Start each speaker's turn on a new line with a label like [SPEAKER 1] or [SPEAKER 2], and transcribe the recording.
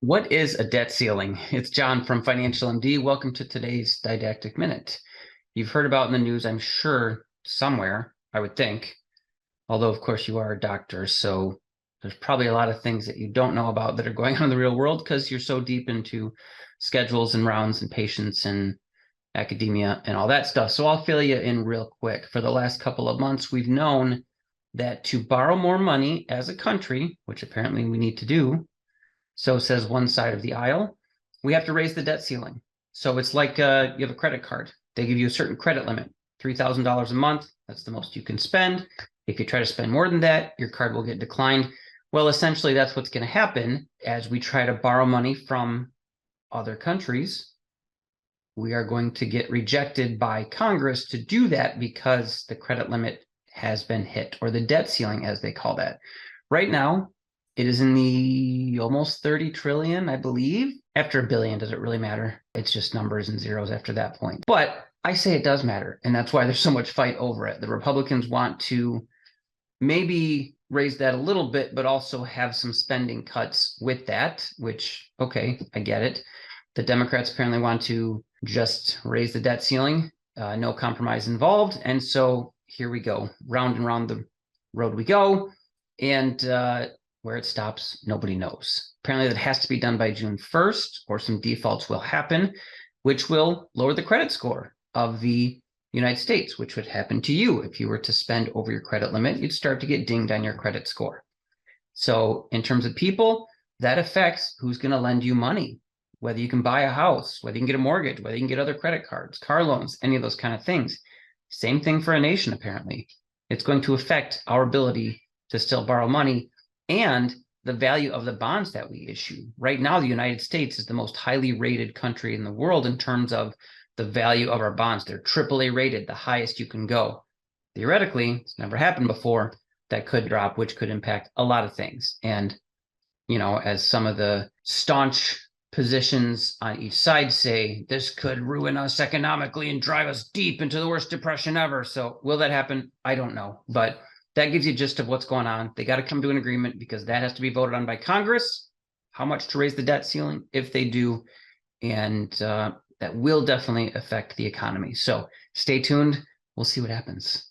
[SPEAKER 1] What is a debt ceiling? It's John from Financial MD. Welcome to today's Didactic Minute. You've heard about in the news, I'm sure, somewhere, I would think. Although, of course, you are a doctor, so there's probably a lot of things that you don't know about that are going on in the real world because you're so deep into schedules and rounds and patients and academia and all that stuff. So I'll fill you in real quick. For the last couple of months, we've known that to borrow more money as a country, which apparently we need to do, so says one side of the aisle, we have to raise the debt ceiling. So it's like you have a credit card. They give you a certain credit limit, $3,000 a month. That's the most you can spend. If you try to spend more than that, your card will get declined. Well, essentially, that's what's going to happen as we try to borrow money from other countries. We are going to get rejected by Congress to do that because the credit limit has been hit, or the debt ceiling, as they call that. Right now, it is in the almost 30 trillion, I believe. After a billion, does it really matter? It's just numbers and zeros after that point. But I say it does matter, and that's why there's so much fight over it. The Republicans want to maybe raise that a little bit, but also have some spending cuts with that, which, okay, I get it. The Democrats apparently want to just raise the debt ceiling, no compromise involved. And so here we go, round and round the road we go. And where it stops, nobody knows. Apparently that has to be done by June 1st, or some defaults will happen, which will lower the credit score of the United States, which would happen to you if you were to spend over your credit limit. You'd start to get dinged on your credit score. So in terms of people, that affects who's going to lend you money, whether you can buy a house, whether you can get a mortgage, whether you can get other credit cards, car loans, any of those kind of things. Same thing for a nation, apparently. It's going to affect our ability to still borrow money and the value of the bonds that we issue. Right now, the United States is the most highly rated country in the world in terms of the value of our bonds. They're AAA rated, the highest you can go. Theoretically, it's never happened before. That could drop, which could impact a lot of things. And, you know, as some of the staunch positions on each side say, this could ruin us economically and drive us deep into the worst depression ever. So will that happen? I don't know. But that gives you a gist of what's going on. They got to come to an agreement because that has to be voted on by Congress, how much to raise the debt ceiling if they do. And that will definitely affect the economy. So stay tuned. We'll see what happens.